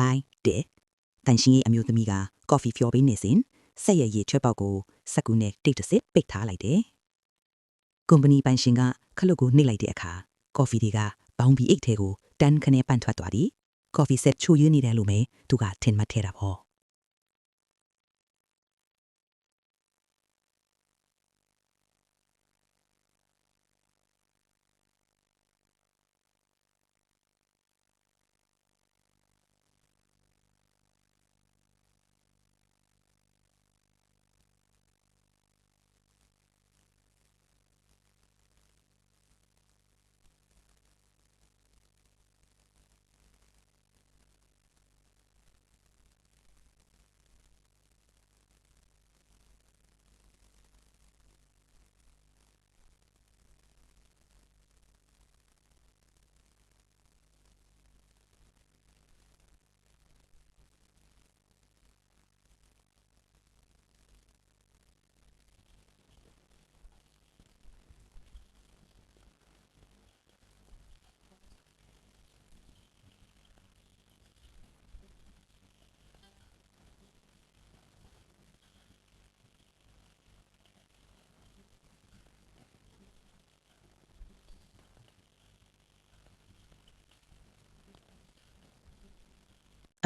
ပိုင်းတဲ့တန်ရှင်ရဲ့အမျိုးသမီးကကော်ဖီဖြောပေးနေစဉ်ဆက်ရည်ချွတ်ပေါက်ကိုစက်ကူနဲ့တိတ်တစစ်ပိတ်ထားလိုက်တယ်ကုမ္ပဏီပိုင်ရှင်ကခလုတ်ကိုနှိပ်လိုက်တဲ့အခါကော်ဖီတွေကဘောင်းဘီအိတ်ထဲကိုတန်းခနဲ့ပန့်ထွက်သွားသည်ကော်ဖီဆက်ချိုးရင်းနေတယ်လို့ပဲသူကထင်မှတ်ထဲတာပေါ့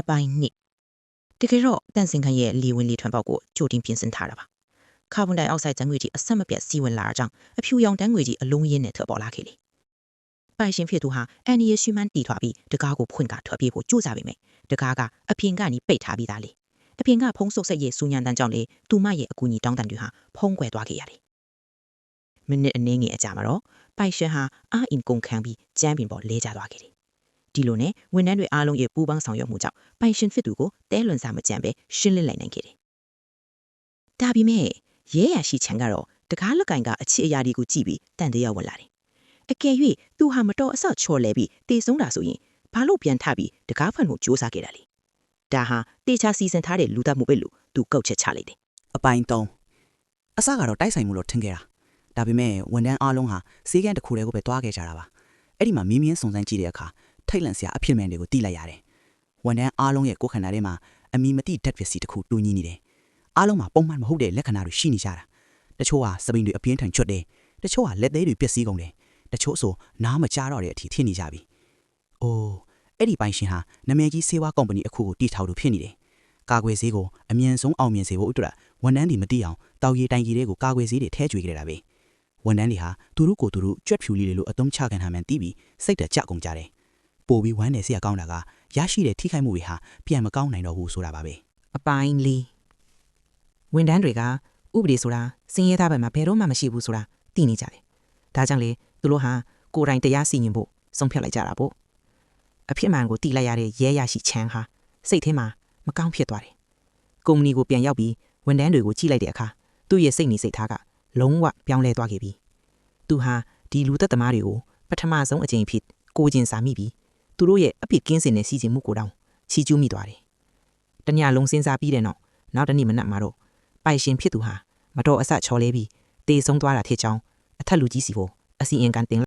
အပိုင်းနှစ်တကယ်တော့တန့်စင်ခန့်ရဲ့လေဝင်လေထွက်ပေါက်ကိုကြိုတင်ပြင်ဆင်ထားတာပါကာဗွန်ဒိုင်အောက်ဆိုက်ဓာတ်ငွေ့ကြီးအဆက်မပြတ်စီးဝင်လာတာကြောင့်အဖြူရောင်ဓာတ်ငွေ့ကြီးအလုံးရင်းနဲ့ထွက်ပေါ်လာခဲ့လေပိုင်ရှင်ဖြစ်သူဟာအန်နီရဲ့ရှူမန်းတီထွားပြီးတကားကိုဖွင့်ကထွက်ပြေးဖို့ကြိုးစားပေမယ့်တကားကအပြင်ကနေပိတ်ထားပြီးသားလေအပြင်ကဖုံးဆုပ်ဆက်ရဲ့စူညံတန်းကြောင့်လေသူမရဲ့အကူအညီတောင်းတန်တွေဟာဖုံးကွယ်သွားခဲ့ရတယ်မိနစ်အနည်းငယ်အကြာမှာတော့ပိုင်ရှင်ဟာအာအင်ကုန်ခံပြီးကျမ်းပင်ပေါ်လဲကျသွားခဲ့တယ်ဒီလိုနဲ့ဝန်ထမ်းတွေအားလုံးရဲ့ပူးပေါင်းဆောင်ရွက်မှုကြောင့်ပိုင်ရှင်ဖြစ်သူကိုတဲလွန်စာမကြံပဲရှင်းလင်းလိုက်နိုင်ခဲ့တယ်။ဒါပေမဲ့ရဲရရှိချန်ကတော့တကားလက်ကင်ကအချစ်အရာတွေကိုကြည့်ပြီးတန်တရားဝင်လာတယ်။အကယ်၍သူဟာမတော်အဆချော်လဲပြီးတေဆုံးတာဆိုရင်ဘာလို့ပြန်ထပြီးတကားဖွင့်မှုစူးစမ်းခဲ့တာလဲ။ဒါဟာတေချာစီစဉ်ထားတဲ့လူသားမှုပဲလို့သူကောက်ချက်ချလိုက်တယ် အပိုင်း3အစကတော့တိုက်ဆိုင်မှုလို့ထင်ခဲ့တာဒါပေမဲ့ဝန်ထမ်းအားလုံးဟာစီးကန်းတစ်ခုတည်းကိုပဲတွားခဲ့ကြတာပါအဲ့ဒီမှာမင်းမင်းစုံစမ်းကြည့်တဲ့အခါထိတ်လန့်စရာအဖြစ်မှန်တွေကိုသိလိုက်ရတယ်ဝန်ထမ်းအားလုံးရဲ့ကိုယ်ခန္ဓာထဲမှာအမီမတိဓာတ်ပစ္စည်းတစ်ခုတူညီနေတယ်အားလုံးမှာပုံမှန်မဟုတ်တဲ့လက္ခဏာတွေရှိနေကြတာတချို့ဟာစပိန်တွေအပြင်းထန်ချွတ်တယ်တချို့ဟာလက်သေးတွေပျက်စီးကုန်တယ်တချို့ဆိုနားမကြားတော့တဲ့အထိဖြစ်နေကြပြီအိုးအဲ့ဒီပိုင်ရှင်ဟာနာမည်ကြီးဆေးဝါးကုမ္ပဏီအခုကိုတီထောင်လို့ဖြစ်နေတယ်ကာကွယ်ဆေးကိုအမြန်ဆုံးအောင်မြင်စေဖို့အတွက်ဝန်ထမ်းတွေမတိအောင်တောက်ရည်တိုင်ကြီးတွေကိုကာကွယ်ဆေးတွေထဲကျွေခဲ့တာပဲဝန်ထမ်းတွေဟာသူတို့ကိုယ်သူတို့ကြွက်ဖြူလေးတွေလိုအသုံးချခံထားမှန်းသိပြီးစိတ်တကြကုန်ကြတယ်ပို့ပြီးဝမ်းနယ်စရာကောင်းတာကရရှိတဲ့ထိခိုက်မှုတွေဟာပြန်မကောင်းနိုင်တော့ဘူးဆိုတာပါပဲ ။အပိုင်း၄ဝန်ထမ်းတွေကဥပဒေဆိုတာစင်ရဲသားဘက်မှာဘယ်တော့မှမရှိဘူးဆိုတာသိနေကြတယ်။ဒါကြောင့်လေသူတို့ဟာကိုယ်တိုင်တရားစီရင်ဖို့ဆုံးဖြတ်လိုက်ကြတာပေါ့။အဖြစ်မှန်ကိုသိလိုက်ရတဲ့ရဲရရှိချန်ဟာစိတ်ထဲမှာမကောင်းဖြစ်သွားတယ်။ကုမ္ပဏီကိုပြန်ရောက်ပြီးဝန်ထမ်းတွေကိုကြည့်လိုက်တဲ့အခါသူ့ရဲ့စိတ်နေစိတ်ထားကလုံးဝပြောင်းလဲသွားခဲ့ပြီ။သူဟာဒီလူသက်သမားတွေကိုပထမဆုံးအကြိမ်ဖြစ်ကိုကျင်စာမိပြီးသူတို့ရဲ့အပြစ်ကင်းစင်တဲ့စီစဉ်မှုကိုတောင်ချီးကျူးမိသွားတယ်။တညလုံးစဉ်းစားပြီးတဲ့နောက်တနေ့မနက်မှာတော့ပိုင်ရှင်ဖြစ်သူဟာမတော်အဆချော်လဲပြီးတေဆုံးသွားတာဖြစ်ကြောင်းအထက်လူကြီးစီကိုအစီရင်ခံတင်